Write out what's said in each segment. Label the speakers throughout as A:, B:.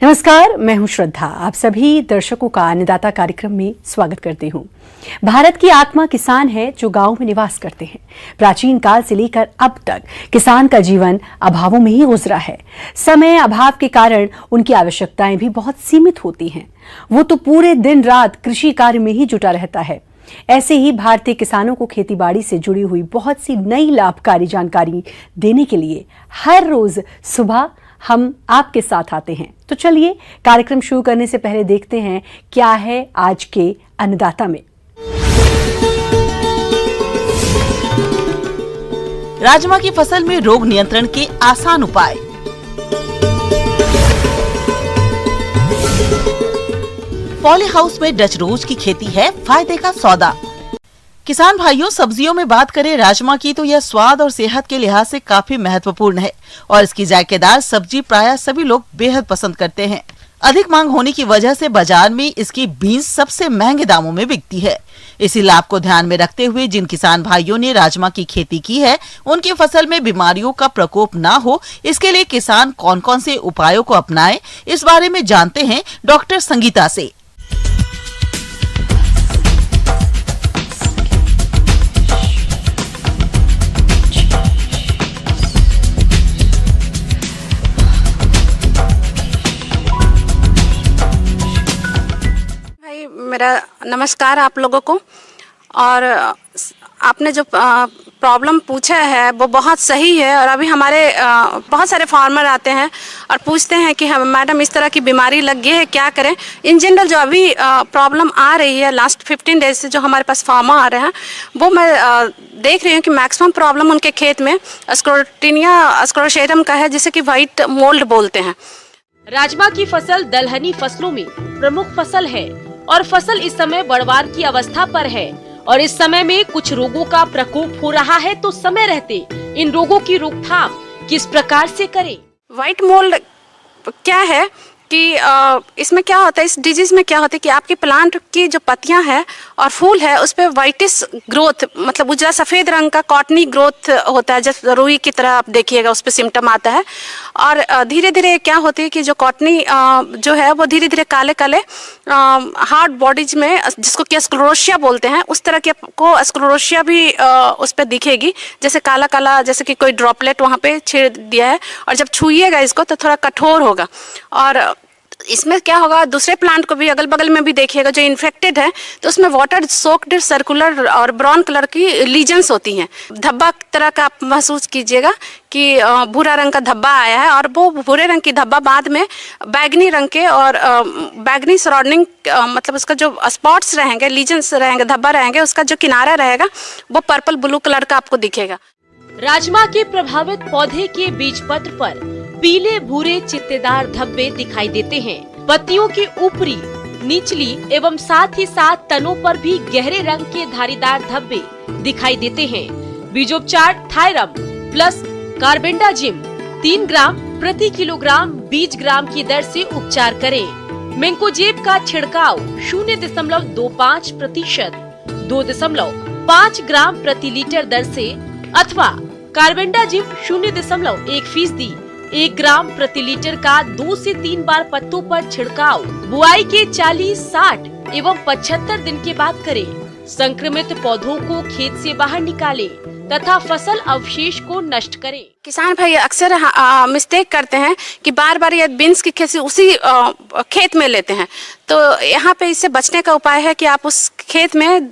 A: नमस्कार, मैं हूं श्रद्धा। आप सभी दर्शकों का अन्नदाता कार्यक्रम में स्वागत करती हूं। भारत की आत्मा किसान है जो गांव में निवास करते हैं। प्राचीन काल से लेकर अब तक किसान का जीवन अभावों में ही गुजरा है। समय अभाव के कारण उनकी आवश्यकताएं भी बहुत सीमित होती हैं। वो तो पूरे दिन रात कृषि कार्य में ही जुटा रहता है। ऐसे ही भारतीय किसानों को खेतीबाड़ी से जुड़ी हुई बहुत सी नई लाभकारी जानकारी देने के लिए हर रोज सुबह हम आपके साथ आते हैं। तो चलिए कार्यक्रम शुरू करने से पहले देखते हैं क्या है आज के अन्नदाता में।
B: राजमा की फसल में रोग नियंत्रण के आसान उपाय। पॉली हाउस में डच रोज की खेती है फायदे का सौदा। किसान भाइयों, सब्जियों में बात करें राजमा की तो यह स्वाद और सेहत के लिहाज से काफी महत्वपूर्ण है और इसकी जायकेदार सब्जी प्रायः सभी लोग बेहद पसंद करते हैं। अधिक मांग होने की वजह से बाजार में इसकी बीन्स सबसे महंगे दामों में बिकती है। इसी लाभ को ध्यान में रखते हुए जिन किसान भाइयों ने राजमा की खेती की है, उनकी फसल में बीमारियों का प्रकोप ना हो, इसके लिए किसान कौन कौन से उपायों को अपनाएं, इस बारे में जानते हैं डॉक्टर संगीता से।
C: मेरा नमस्कार आप लोगों को। और आपने जो प्रॉब्लम पूछा है वो बहुत सही है। और अभी हमारे बहुत सारे फार्मर आते हैं और पूछते हैं कि हम मैडम इस तरह की बीमारी लग गई है, क्या करें। इन जनरल जो अभी प्रॉब्लम आ रही है लास्ट 15 डेज से जो हमारे पास फार्मर आ रहे हैं, वो मैं देख रही हूँ कि मैक्सिमम प्रॉब्लम उनके खेत में स्क्लेरोटिनिया स्क्लेरोशियम का है, जिसे कि वाइट मोल्ड बोलते हैं।
D: राजमा की फसल दलहनी फसलों में प्रमुख फसल है और फसल इस समय बढ़वार की अवस्था पर है और इस समय में कुछ रोगों का प्रकोप हो रहा है। तो समय रहते इन रोगों की रोकथाम किस प्रकार से करें?
C: वाइट मोल्ड क्या है कि इसमें क्या होता है, इस डिजीज में क्या होता है कि आपकी प्लांट की जो पत्तियां हैं और फूल है उस पर वाइटिस ग्रोथ, मतलब उजला सफ़ेद रंग का कॉटनी ग्रोथ होता है, जैसे रुई की तरह आप देखिएगा उस पर सिम्टम आता है। और धीरे धीरे क्या होती है कि जो कॉटनी जो है वो धीरे धीरे काले काले हार्ड बॉडीज में, जिसको कि स्क्लेरोशिया बोलते हैं, उस तरह के को स्क्लेरोशिया भी उस पर दिखेगी, जैसे काला काला, जैसे कि कोई ड्रॉपलेट वहाँ पे छेड़ दिया है। और जब छुइएगा इसको तो थोड़ा कठोर होगा। और इसमें क्या होगा, दूसरे प्लांट को भी अगल बगल में भी देखिएगा जो इन्फेक्टेड है तो उसमें वाटर सोक्ड सर्कुलर और ब्राउन कलर की लीजन्स होती हैं। धब्बा तरह का आप महसूस कीजिएगा कि भूरा रंग का धब्बा आया है और वो भूरे रंग की धब्बा बाद में बैगनी रंग के और बैगनी सराउंडिंग, मतलब उसका जो स्पॉट्स रहेंगे, लीजन्स रहेंगे, धब्बा रहेंगे, उसका जो किनारा रहेगा वो पर्पल ब्लू कलर का आपको दिखेगा।
D: राजमा के प्रभावित पौधे के बीज पत्र पर पीले भूरे चित्तेदार धब्बे दिखाई देते हैं। पत्तियों के ऊपरी, निचली एवं साथ ही साथ तनों पर भी गहरे रंग के धारीदार धब्बे दिखाई देते हैं। बीजोपचार थायरम प्लस कार्बेंडाजिम 3 ग्राम प्रति किलोग्राम 20 ग्राम की दर से उपचार करें। मैंकोजेब का छिड़काव 0.25%, 2.5 ग्राम प्रति लीटर दर से अथवा कार्बेंडाजिम 0.1%, 1 ग्राम प्रति लीटर का 2 से 3 बार पत्तों पर छिड़काव बुआई के 40, 60 एवं 75 दिन के बाद करें। संक्रमित पौधों को खेत से बाहर निकालें तथा फसल अवशेष को नष्ट करें।
C: किसान भाई अक्सर मिस्टेक करते हैं कि बार बार ये बीन्स की खेती उसी खेत में लेते हैं। तो यहाँ पे इससे बचने का उपाय है कि आप उस खेत में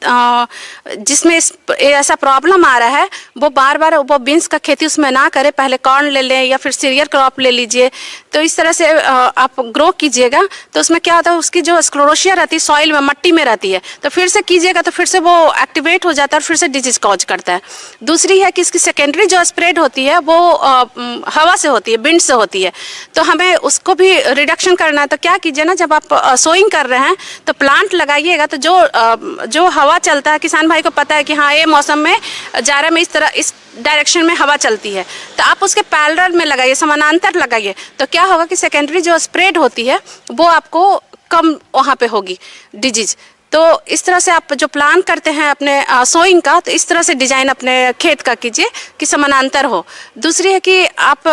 C: जिसमें ऐसा प्रॉब्लम आ रहा है वो बार बार वो बीन्स का खेती उसमें ना करें। पहले कॉर्न ले लें या फिर सीरियल क्रॉप ले लीजिए। तो इस तरह से आप ग्रो कीजिएगा। तो उसमें क्या होता है, उसकी जो स्क्लेरोशिया रहती है सॉइल में, मट्टी में रहती है, तो फिर से कीजिएगा तो फिर से वो एक्टिवेट हो जाता है और फिर से डिजीज कॉज करता है। दूसरी है कि इसकी सेकेंडरी जो स्प्रेड होती है वो हवा से होती है, विंड से होती है। तो हमें उसको भी रिडक्शन करना है। तो क्या कीजिए ना, जब आप सोइंग कर रहे हैं तो प्लांट लगाइएगा तो जो हवा चलता है, किसान भाई को पता है कि हाँ ये मौसम में जाड़ा में इस तरह इस डायरेक्शन में हवा चलती है, तो आप उसके पैरेलल में लगाइए, समानांतर लगाइए। तो क्या होगा कि सेकेंडरी जो स्प्रेड होती है वो आपको कम वहाँ पे होगी डिजीज। तो इस तरह से आप जो प्लान करते हैं अपने सोइंग का, तो इस तरह से डिजाइन अपने खेत का कीजिए कि समानांतर हो। दूसरी है कि आप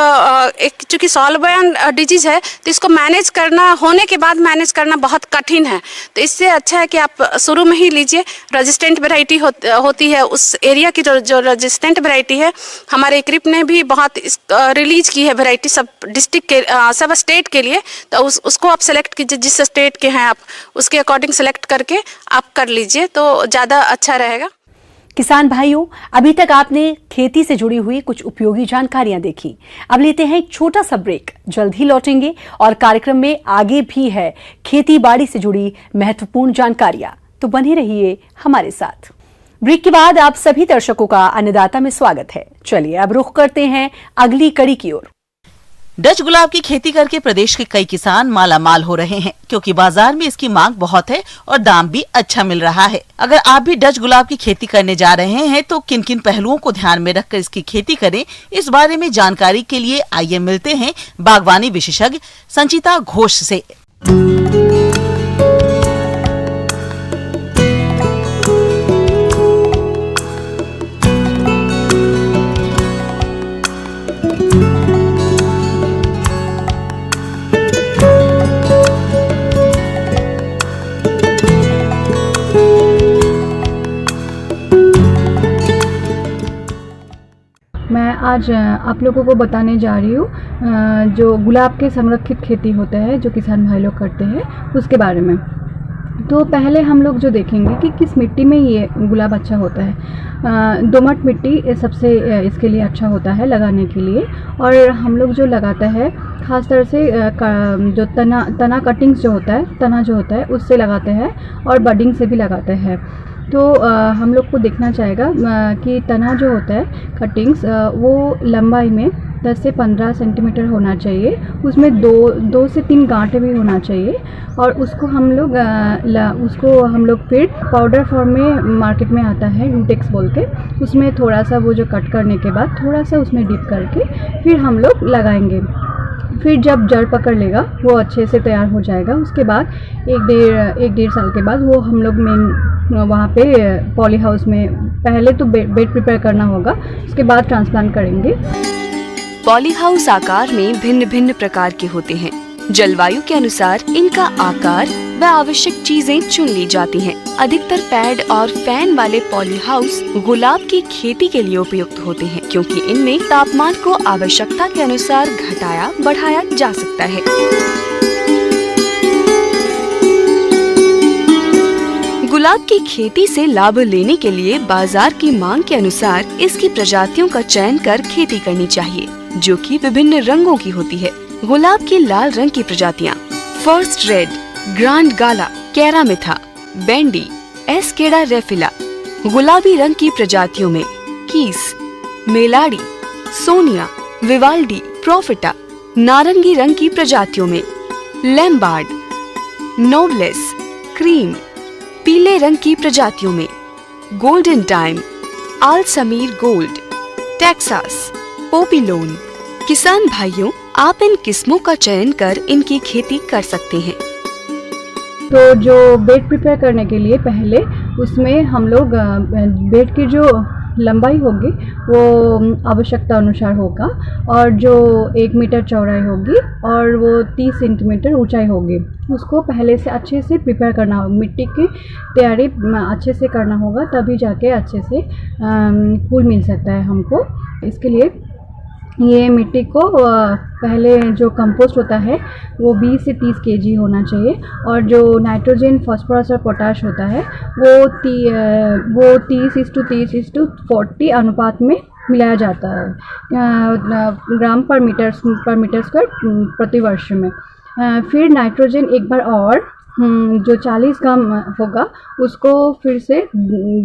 C: एक चूंकि सॉल्वेंट डिजीज है तो इसको मैनेज करना, होने के बाद मैनेज करना बहुत कठिन है। तो इससे अच्छा है कि आप शुरू में ही लीजिए। रेजिस्टेंट वैरायटी होती है उस एरिया की, जो रेजिस्टेंट वैरायटी है। हमारे इक्रिप ने भी बहुत रिलीज की है वैरायटी सब डिस्ट्रिक्ट के, सब स्टेट के लिए। तो उसको आप सेलेक्ट कीजिए, जिस स्टेट के हैं आप उसके अकॉर्डिंग सेलेक्ट करके आप कर लीजिए तो ज़्यादा अच्छा रहेगा।
A: किसान भाइयों, अभी तक आपने खेती से जुड़ी हुई कुछ उपयोगी जानकारियां देखी। अब लेते हैं एक छोटा सा ब्रेक, जल्द ही लौटेंगे और कार्यक्रम में आगे भी है खेती बाड़ी से जुड़ी महत्वपूर्ण जानकारियां, तो बने रहिए हमारे साथ। ब्रेक के बाद आप सभी दर्शकों का अन्नदाता में स्वागत है। चलिए अब रुख करते हैं अगली कड़ी की ओर।
B: डच गुलाब की खेती करके प्रदेश के कई किसान माला माल हो रहे हैं, क्योंकि बाजार में इसकी मांग बहुत है और दाम भी अच्छा मिल रहा है। अगर आप भी डच गुलाब की खेती करने जा रहे हैं तो किन किन पहलुओं को ध्यान में रखकर इसकी खेती करें, इस बारे में जानकारी के लिए आइए मिलते हैं बागवानी विशेषज्ञ संचिता घोष से।
E: मैं आज आप लोगों को बताने जा रही हूँ जो गुलाब के संरक्षित खेती होता है जो किसान भाई लोग करते हैं उसके बारे में। तो पहले हम लोग जो देखेंगे कि किस मिट्टी में ये गुलाब अच्छा होता है। दोमट मिट्टी सबसे इसके लिए अच्छा होता है लगाने के लिए। और हम लोग जो लगाते हैं ख़ास तरह से जो तना कटिंग्स जो होता है, तना जो होता है उससे लगाते हैं और बडिंग से भी लगाते हैं। तो हम लोग को देखना चाहेगा कि तना जो होता है कटिंग्स वो लंबाई में 10 से 15 सेंटीमीटर होना चाहिए। उसमें दो से 3 गांठें भी होना चाहिए। और उसको हम लोग फिर पाउडर फॉर्म में मार्केट में आता है रूटेक्स बोल के, उसमें थोड़ा सा वो जो कट करने के बाद थोड़ा सा उसमें डिप करके फिर हम लोग लगाएंगे। फिर जब जड़ पकड़ लेगा वो अच्छे से तैयार हो जाएगा। उसके बाद एक डेढ़ साल के बाद वो हम लोग वहाँ पे पॉली हाउस में पहले तो बेड प्रिपेयर करना होगा, उसके बाद ट्रांसप्लांट करेंगे।
F: पॉली हाउस आकार में भिन्न भिन्न प्रकार के होते हैं। जलवायु के अनुसार इनका आकार व आवश्यक चीजें चुन ली जाती हैं। अधिकतर पैड और फैन वाले पॉली हाउस गुलाब की खेती के लिए उपयुक्त होते हैं, क्योंकि इनमें तापमान को आवश्यकता के अनुसार घटाया बढ़ाया जा सकता है। गुलाब की खेती से लाभ लेने के लिए बाजार की मांग के अनुसार इसकी प्रजातियों का चयन कर खेती करनी चाहिए, जो कि विभिन्न रंगों की होती है। गुलाब की लाल रंग की प्रजातियाँ फर्स्ट रेड, ग्रांड गाला, कैरामिथा, बैंडी, एस्केडा रेफिला। गुलाबी रंग की प्रजातियों में कीस, मेलाडी, सोनिया, विवाल्डी, प्रोफिटा। नारंगी रंग की प्रजातियों में लैम्बार्ड, नोबलेस, क्रीम। पीले रंग की प्रजातियों में गोल्डन टाइम, आल समीर गोल्ड, टेक्सास, पोपिलोन। किसान भाइयों, आप इन किस्मों का चयन कर इनकी खेती कर सकते हैं।
E: तो जो बेड प्रिपेयर करने के लिए पहले उसमें हम लोग बेड की जो लंबाई होगी वो आवश्यकता अनुसार होगा, और जो 1 मीटर चौड़ाई होगी और वो 30 सेंटीमीटर ऊंचाई होगी। उसको पहले से अच्छे से प्रिपेयर करना होगा, मिट्टी की तैयारी अच्छे से करना होगा, तभी जाके अच्छे से फूल मिल सकता है हमको। इसके लिए ये मिट्टी को पहले जो कंपोस्ट होता है वो 20 से 30 केजी होना चाहिए, और जो नाइट्रोजन, फास्फोरस और पोटाश होता है वो 30:30:40 अनुपात में मिलाया जाता है ग्राम पर मीटर स्क्वायर प्रति वर्ष में। फिर नाइट्रोजन एक बार और जो 40 ग्राम होगा उसको फिर से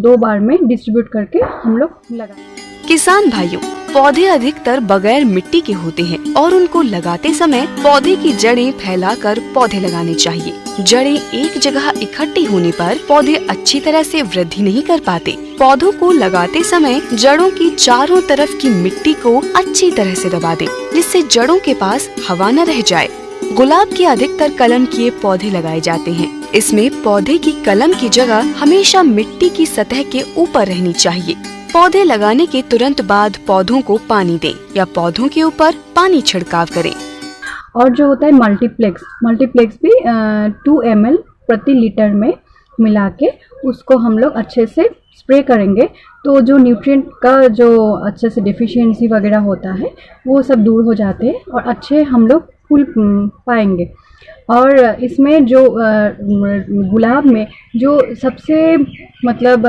E: 2 बार में डिस्ट्रीब्यूट करके हम लोग लगाएंगे।
F: किसान भाइयों, पौधे अधिकतर बगैर मिट्टी के होते हैं और उनको लगाते समय पौधे की जड़ें फैलाकर पौधे लगाने चाहिए। जड़ें एक जगह इकट्ठी होने पर पौधे अच्छी तरह से वृद्धि नहीं कर पाते। पौधों को लगाते समय जड़ों की चारों तरफ की मिट्टी को अच्छी तरह से दबा दें, जिससे जड़ों के पास हवा न रह जाए। गुलाब के अधिकतर कलम किए पौधे लगाए जाते हैं। इसमें पौधे की कलम की जगह हमेशा मिट्टी की सतह के ऊपर रहनी चाहिए। पौधे लगाने के तुरंत बाद पौधों को पानी दें या पौधों के ऊपर पानी छिड़काव करें।
E: और जो होता है मल्टीप्लेक्स भी 2 ml प्रति लीटर में मिला के उसको हम लोग अच्छे से स्प्रे करेंगे, तो जो न्यूट्रिएंट का जो अच्छे से डेफिशिएंसी वगैरह होता है वो सब दूर हो जाते हैं और अच्छे हम लोग फूल पाएंगे। और इसमें जो गुलाब में जो सबसे मतलब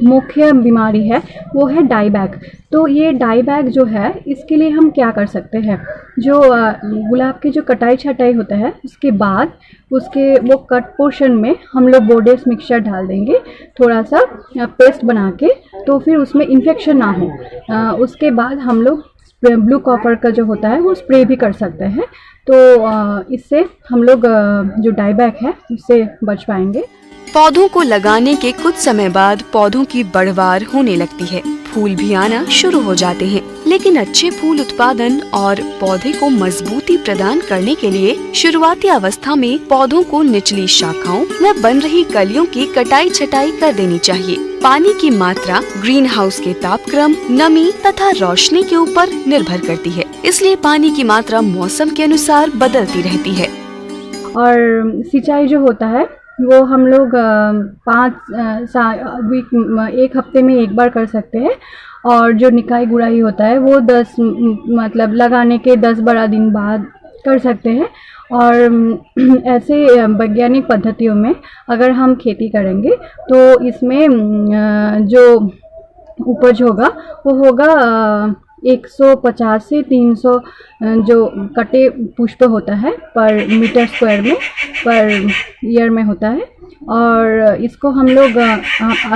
E: मुख्य बीमारी है वो है डाईबैक। तो ये डाईबैक जो है इसके लिए हम क्या कर सकते हैं, जो गुलाब के जो कटाई छटाई होता है उसके बाद उसके वो कट पोर्शन में हम लोग बोर्डेस मिक्सचर डाल देंगे, थोड़ा सा पेस्ट बना के, तो फिर उसमें इन्फेक्शन ना हो। उसके बाद हम लोग ब्लू कॉपर का जो होता है वो स्प्रे भी कर सकते हैं, तो इससे हम लोग जो डाईबैक है उससे बच पाएंगे।
F: पौधों को लगाने के कुछ समय बाद पौधों की बढ़वार होने लगती है, फूल भी आना शुरू हो जाते हैं। लेकिन अच्छे फूल उत्पादन और पौधे को मजबूती प्रदान करने के लिए शुरुआती अवस्था में पौधों को निचली शाखाओं व बन रही कलियों की कटाई छटाई कर देनी चाहिए। पानी की मात्रा ग्रीन हाउस के तापक्रम, नमी तथा रोशनी के ऊपर निर्भर करती है, इसलिए पानी की मात्रा मौसम के अनुसार बदलती रहती है।
E: और सिंचाई जो होता है वो हम लोग 1 हफ्ते में एक बार कर सकते हैं। और जो निकाई गुड़ाई होता है वो 10 मतलब लगाने के 10-12 दिन बाद कर सकते हैं। और ऐसे वैज्ञानिक पद्धतियों में अगर हम खेती करेंगे तो इसमें जो उपज होगा वो होगा 150 से 300 जो कटे पुष्प होता है पर मीटर स्क्वायर में पर ईयर में होता है। और इसको हम लोग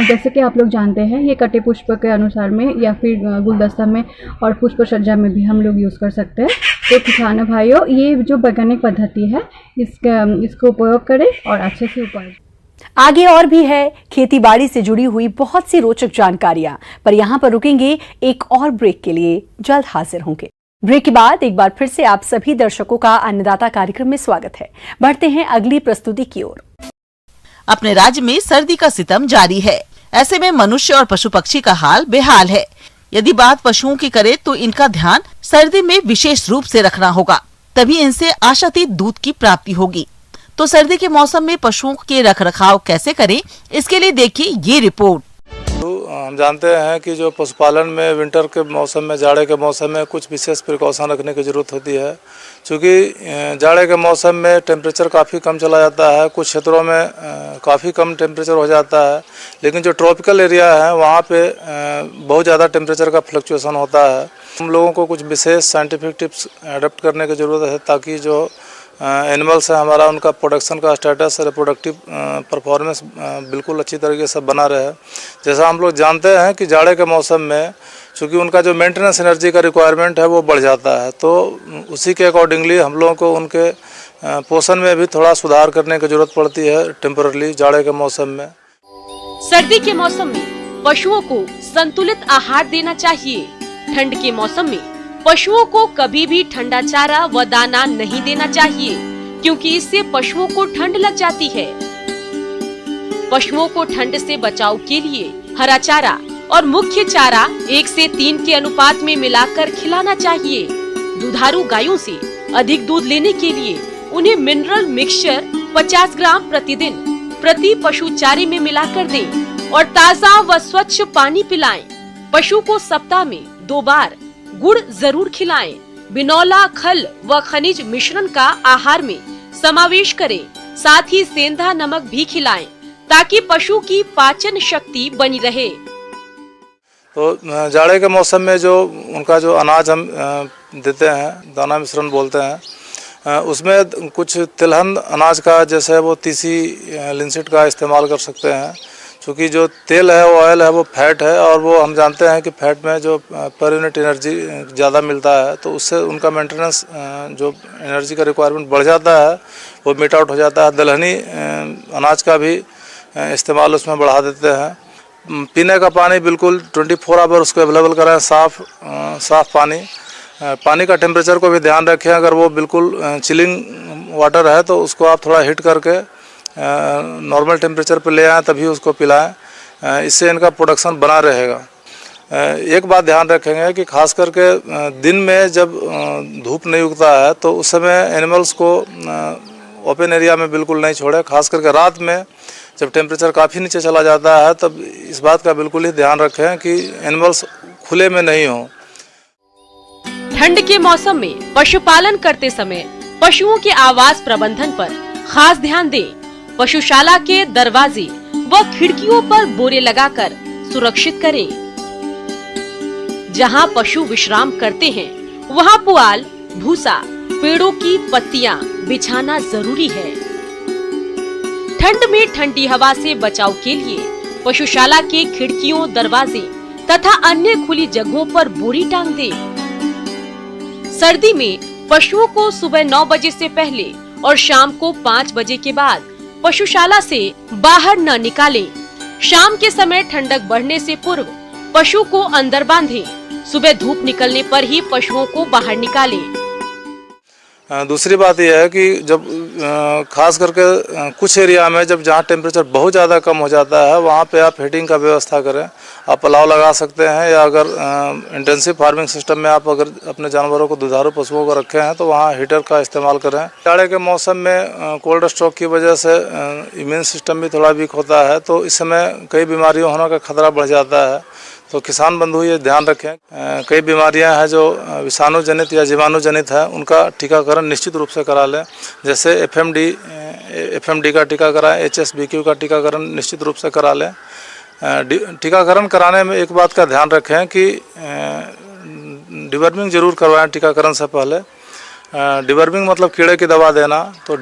E: जैसे कि आप लोग जानते हैं ये कटे पुष्प के अनुसार में या फिर गुलदस्ता में और पुष्प सज्जा में भी हम लोग यूज़ कर सकते हैं। तो किसान भाइयों, ये जो वैज्ञानिक पद्धति है इसको उपयोग करें और अच्छे से उपयोग।
A: आगे और भी है खेती बाड़ी से जुड़ी हुई बहुत सी रोचक जानकारियां, पर यहां पर रुकेंगे एक और ब्रेक के लिए, जल्द हाजिर होंगे। ब्रेक के बाद एक बार फिर से आप सभी दर्शकों का अन्नदाता कार्यक्रम में स्वागत है। बढ़ते हैं अगली प्रस्तुति की ओर।
B: अपने राज्य में सर्दी का सितम जारी है। ऐसे में मनुष्य और पशु पक्षी का हाल बेहाल है। यदि बात पशुओं की करे तो इनका ध्यान सर्दी में विशेष रूप से रखना होगा, तभी इनसे आशातीत दूध की प्राप्ति होगी। तो सर्दी के मौसम में पशुओं के रखरखाव कैसे करें, इसके लिए देखिए ये रिपोर्ट।
G: तो हम जानते हैं कि जो पशुपालन में विंटर के मौसम में, जाड़े के मौसम में कुछ विशेष प्रिकॉशन रखने की ज़रूरत होती है। क्योंकि जाड़े के मौसम में टेम्परेचर काफ़ी कम चला जाता है, कुछ क्षेत्रों में काफ़ी कम टेम्परेचर हो जाता है, लेकिन जो ट्रॉपिकल एरिया है वहाँ पे बहुत ज़्यादा टेम्परेचर का फ्लक्चुएशन होता है। हम लोगों को कुछ विशेष साइंटिफिक टिप्स अडॉप्ट करने की ज़रूरत है ताकि जो एनिमल्स है हमारा, उनका प्रोडक्शन का स्टेटस, रिप्रोडक्टिव परफॉर्मेंस बिल्कुल अच्छी तरीके से बना रहे। जैसा हम लोग जानते हैं कि जाड़े के मौसम में चूँकि उनका जो मेंटेनेंस एनर्जी का रिक्वायरमेंट है वो बढ़ जाता है, तो उसी के अकॉर्डिंगली हम लोगों को उनके पोषण में भी थोड़ा सुधार करने की ज़रूरत पड़ती है टेम्पररी जाड़े के मौसम में।
D: सर्दी के मौसम में पशुओं को संतुलित आहार देना चाहिए। ठंड के मौसम में पशुओं को कभी भी ठंडा चारा व दाना नहीं देना चाहिए, क्योंकि इससे पशुओं को ठंड लग जाती है। पशुओं को ठंड से बचाव के लिए हरा चारा और मुख्य चारा 1:3 के अनुपात में मिलाकर खिलाना चाहिए। दुधारू गायों से अधिक दूध लेने के लिए उन्हें मिनरल मिक्सचर 50 ग्राम प्रतिदिन प्रति पशु चारे में मिलाकर दें और ताज़ा व स्वच्छ पानी पिलाएं। पशु को सप्ताह में 2 बार गुड़ जरूर खिलाएं। बिनौला, खल व खनिज मिश्रण का आहार में समावेश करें। साथ ही सेंधा नमक भी खिलाएं ताकि पशु की पाचन शक्ति बनी रहे।
G: तो जाड़े के मौसम में जो उनका जो अनाज हम देते हैं, दाना मिश्रण बोलते हैं, उसमें कुछ तिलहन अनाज का जैसे वो तीसी, लिनसीड का इस्तेमाल कर सकते हैं। क्योंकि जो तेल है, वो ऑयल है, वो फैट है और वो हम जानते हैं कि फैट में जो पर यूनिट एनर्जी ज़्यादा मिलता है, तो उससे उनका मेंटेनेंस जो एनर्जी का रिक्वायरमेंट बढ़ जाता है वो मीट आउट हो जाता है। दलहनी अनाज का भी इस्तेमाल उसमें बढ़ा देते हैं। पीने का पानी बिल्कुल 24 आवर उसको अवेलेबल कराएं, साफ़ पानी का टेम्परेचर को भी ध्यान रखें। अगर वो बिल्कुल चिलिंग वाटर है तो उसको आप थोड़ा हीट करके नॉर्मल टेम्परेचर पर ले आएँ तभी उसको पिलाएं, इससे इनका प्रोडक्शन बना रहेगा। एक बात ध्यान रखेंगे कि खास करके दिन में जब धूप नहीं उगता है तो उस समय एनिमल्स को ओपन एरिया में बिल्कुल नहीं छोड़े। खास करके रात में जब टेम्परेचर काफ़ी नीचे चला जाता है तब इस बात का बिल्कुल ही ध्यान रखें कि एनिमल्स खुले में नहीं हों।
D: ठंड के मौसम में पशुपालन करते समय पशुओं के आवास प्रबंधन पर खास ध्यान दें। पशुशाला के दरवाजे व खिड़कियों पर बोरे लगाकर सुरक्षित करें। जहां पशु विश्राम करते हैं वहां पुआल, भूसा, पेड़ों की पत्तियां बिछाना जरूरी है। ठंड में ठंडी हवा से बचाव के लिए पशुशाला के खिड़कियों, दरवाजे तथा अन्य खुली जगहों पर बोरी टांग दें। सर्दी में पशुओं को सुबह 9 बजे से पहले और शाम को 5 बजे के बाद पशुशाला से बाहर न निकालें। शाम के समय ठंडक बढ़ने से पूर्व पशु को अंदर बांधें। सुबह धूप निकलने पर ही पशुओं को बाहर निकालें।
G: दूसरी बात यह है कि जब खास करके कुछ एरिया में जहाँ टेम्परेचर बहुत ज़्यादा कम हो जाता है वहाँ पे आप हीटिंग का व्यवस्था करें। आप पलाव लगा सकते हैं, या अगर इंटेंसिव फार्मिंग सिस्टम में आप अगर अपने जानवरों को, दुधारू पशुओं को रखे हैं तो वहाँ हीटर का इस्तेमाल करें। जाड़े के मौसम में कोल्ड स्ट्रोक की वजह से इम्यून सिस्टम भी थोड़ा वीक होता है, तो इस समय कई बीमारियों होने का खतरा बढ़ जाता है। तो किसान बंधु ये ध्यान रखें, कई बीमारियां हैं जो विषाणु जनित या जीवाणु जनित है, उनका टीकाकरण निश्चित रूप से करा लें। जैसे एफएमडी का टीका कराएं, HSBQ का टीकाकरण निश्चित रूप से करा लें। टीकाकरण कराने में एक बात का ध्यान रखें कि डिवर्मिंग जरूर करवाएं टीकाकरण से पहले। डिवर्मिंग मतलब कीड़े की दवा देना। तो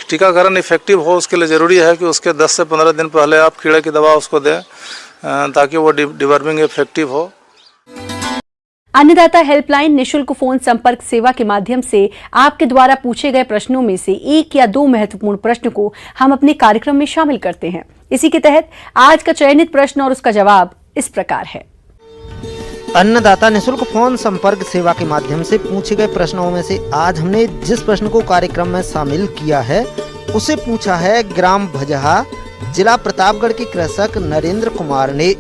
G: टीकाकरण इफेक्टिव हो उसके लिए ज़रूरी है कि उसके 10 से 15 दिन पहले आप कीड़े की दवा उसको दें, ताकि वो डिवर्मिंग इफेक्टिव हो।
A: अन्नदाता हेल्पलाइन निशुल्क फोन संपर्क सेवा के माध्यम से आपके द्वारा पूछे गए प्रश्नों में से 1 या 2 महत्वपूर्ण प्रश्न को हम अपने कार्यक्रम में शामिल करते हैं। इसी के तहत आज का चयनित प्रश्न और उसका जवाब इस प्रकार है।
H: अन्नदाता निशुल्क फोन संपर्क सेवा के माध्यम से पूछे गए प्रश्नों में से आज हमने जिस प्रश्न को कार्यक्रम में शामिल किया है उसे पूछा है ग्राम भजहा, जिला प्रतापगढ़ के कृषक नरेंद्र कुमार ने।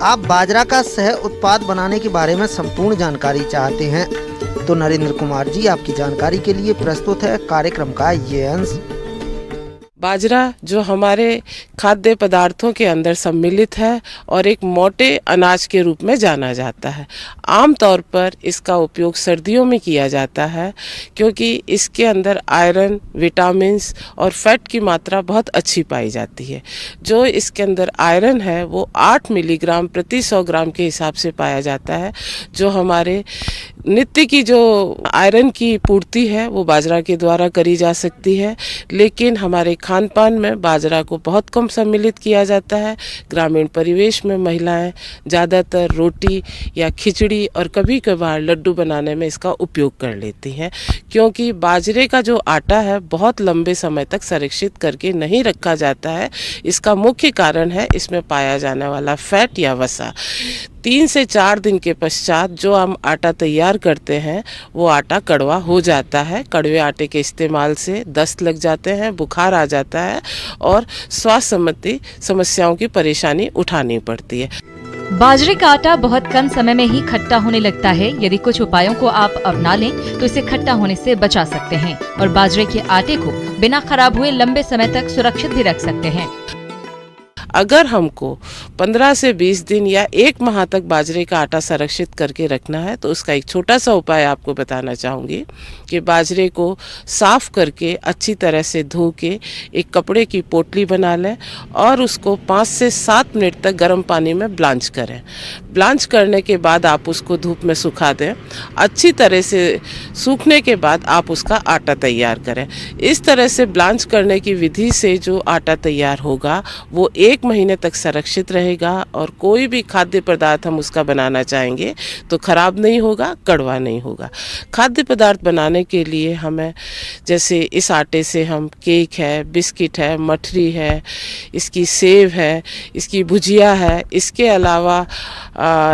H: आप बाजरा का सह उत्पाद बनाने के बारे में संपूर्ण जानकारी चाहते हैं तो नरेंद्र कुमार जी आपकी जानकारी के लिए प्रस्तुत है कार्यक्रम का ये अंश।
I: बाजरा जो हमारे खाद्य पदार्थों के अंदर सम्मिलित है और एक मोटे अनाज के रूप में जाना जाता है। आमतौर पर इसका उपयोग सर्दियों में किया जाता है क्योंकि इसके अंदर आयरन, विटामिन्स और फैट की मात्रा बहुत अच्छी पाई जाती है। जो इसके अंदर आयरन है वो 8 मिलीग्राम प्रति 100 ग्राम के हिसाब से पाया जाता है। जो हमारे नित्य की जो आयरन की पूर्ति है वो बाजरा के द्वारा करी जा सकती है, लेकिन हमारे खान पान में बाजरा को बहुत कम सम्मिलित किया जाता है। ग्रामीण परिवेश में महिलाएं ज़्यादातर रोटी या खिचड़ी और कभी कभार लड्डू बनाने में इसका उपयोग कर लेती हैं, क्योंकि बाजरे का जो आटा है बहुत लंबे समय तक संरक्षित करके नहीं रखा जाता है। इसका मुख्य कारण है इसमें पाया जाने वाला फैट या वसा। 3 से 4 दिन के पश्चात जो हम आटा तैयार करते हैं वो आटा कड़वा हो जाता है। कड़वे आटे के इस्तेमाल से दस्त लग जाते हैं, बुखार आ जाता है और स्वास्थ्य संबंधी समस्याओं की परेशानी उठानी पड़ती है।
J: बाजरे का आटा बहुत कम समय में ही खट्टा होने लगता है। यदि कुछ उपायों को आप अपना लें तो इसे खट्टा होने से बचा सकते हैं और बाजरे के आटे को बिना खराब हुए लंबे समय तक सुरक्षित भी रख सकते हैं।
I: अगर हमको 15 से 20 दिन या 1 माह तक बाजरे का आटा संरक्षित करके रखना है तो उसका एक छोटा सा उपाय आपको बताना चाहूँगी कि बाजरे को साफ़ करके अच्छी तरह से धो के एक कपड़े की पोटली बना लें और उसको 5 से 7 मिनट तक गर्म पानी में ब्लांच करें। ब्लांच करने के बाद आप उसको धूप में सुखा दें। अच्छी तरह से सूखने के बाद आप उसका आटा तैयार करें। इस तरह से ब्लांच करने की विधि से जो आटा तैयार होगा वो 1 महीने तक संरक्षित रहेगा और कोई भी खाद्य पदार्थ हम उसका बनाना चाहेंगे तो खराब नहीं होगा, कड़वा नहीं होगा। खाद्य पदार्थ बनाने के लिए हमें जैसे इस आटे से हम केक है, बिस्किट है, मठरी है, इसकी सेव है, इसकी भुजिया है, इसके अलावा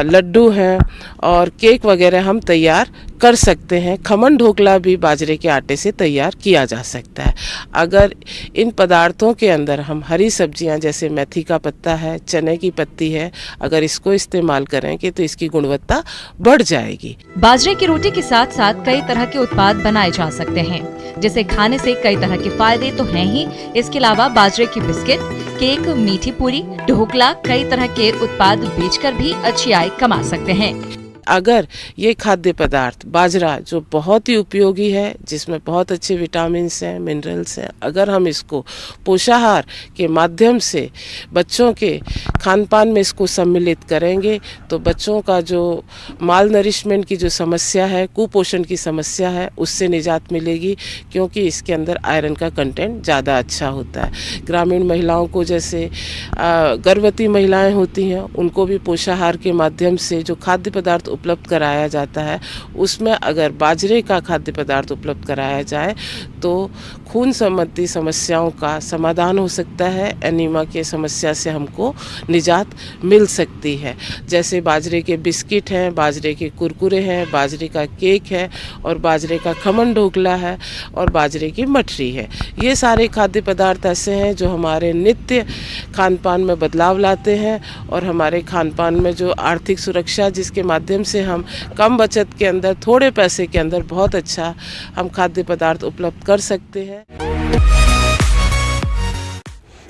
I: लड्डू हैं और केक वगैरह हम तैयार कर सकते हैं। खमन ढोकला भी बाजरे के आटे से तैयार किया जा सकता है। अगर इन पदार्थों के अंदर हम हरी सब्जियां जैसे मेथी का पत्ता है, चने की पत्ती है, अगर इसको इस्तेमाल करेंगे तो इसकी गुणवत्ता बढ़ जाएगी।
J: बाजरे की रोटी के साथ साथ कई तरह के उत्पाद बनाए जा सकते हैं, जिसे खाने से कई तरह के फायदे तो हैं ही। इसके अलावा बाजरे की बिस्किट, केक, मीठी पूरी, ढोकला, कई तरह के उत्पाद बेचकर भी अच्छी आय कमा सकते हैं।
I: अगर ये खाद्य पदार्थ बाजरा जो बहुत ही उपयोगी है, जिसमें बहुत अच्छे विटामिन्स हैं, मिनरल्स हैं, अगर हम इसको पोषाहार के माध्यम से बच्चों के खान पान में इसको सम्मिलित करेंगे तो बच्चों का जो माल नरिशमेंट की जो समस्या है, कुपोषण की समस्या है, उससे निजात मिलेगी, क्योंकि इसके अंदर आयरन का कंटेंट ज़्यादा अच्छा होता है। ग्रामीण महिलाओं को जैसे गर्भवती महिलाएं होती हैं, उनको भी पोषाहार के माध्यम से जो खाद्य पदार्थ उपलब्ध कराया जाता है, उसमें अगर बाजरे का खाद्य पदार्थ उपलब्ध कराया जाए तो खून संबंधी समस्याओं का समाधान हो सकता है। एनीमिया की समस्या से हमको निजात मिल सकती है। जैसे बाजरे के बिस्किट हैं, बाजरे के कुरकुरे हैं, बाजरे का केक है और बाजरे का खमन ढोकला है और बाजरे की मठरी है। ये सारे खाद्य पदार्थ ऐसे हैं जो हमारे नित्य खान पान में बदलाव लाते हैं और हमारे खान पान में जो आर्थिक सुरक्षा, जिसके माध्यम से हम कम बचत के अंदर, थोड़े पैसे के अंदर बहुत अच्छा हम खाद्य पदार्थ उपलब्ध कर सकते हैं।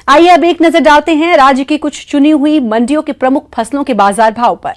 A: आइए अब एक नजर डालते हैं राज्य की कुछ चुनी हुई मंडियों के प्रमुख फसलों के बाजार भाव पर।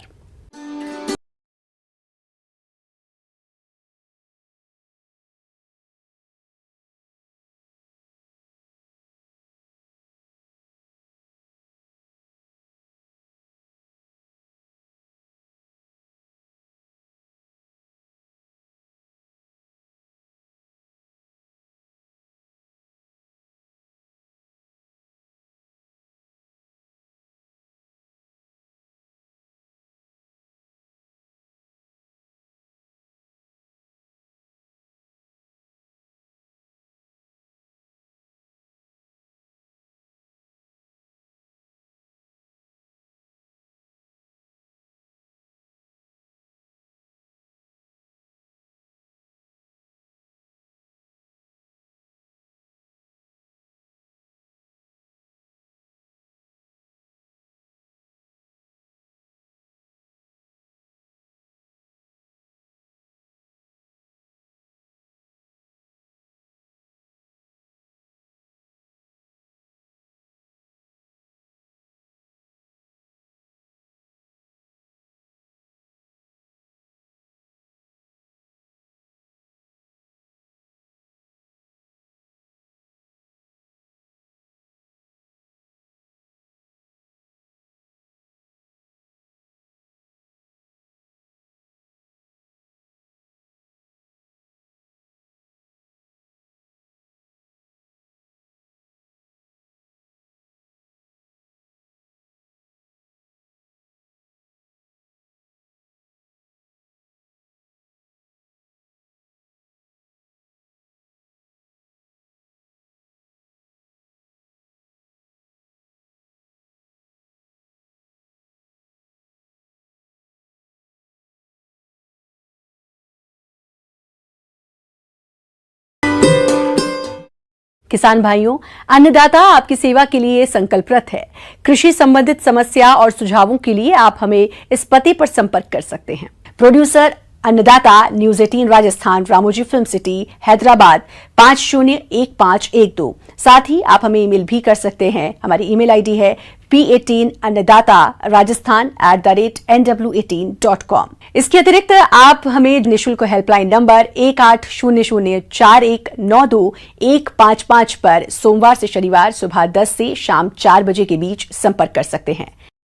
A: किसान भाइयों, अन्नदाता आपकी सेवा के लिए संकल्परत है। कृषि संबंधित समस्या और सुझावों के लिए आप हमें इस पते पर संपर्क कर सकते हैं। प्रोड्यूसर अन्नदाता, news 18 Rajasthan, Ramoji film city, Hyderabad 501512। साथ ही आप हमें ईमेल भी कर सकते हैं। हमारी ईमेल आईडी है p18annadatarajasthan@nw18.com। इसके अतिरिक्त आप हमें निःशुल्क हेल्पलाइन नंबर 18004192 पर सोमवार से शनिवार सुबह 10 से शाम 4 बजे के बीच संपर्क कर सकते हैं।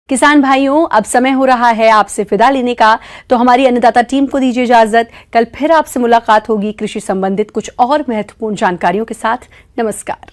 A: किसान भाइयों, अब समय हो रहा है आपसे विदा लेने का, तो हमारी अन्नदाता टीम को दीजिए इजाजत। कल फिर आपसे मुलाकात होगी कृषि संबंधित कुछ और महत्वपूर्ण जानकारियों के साथ। नमस्कार।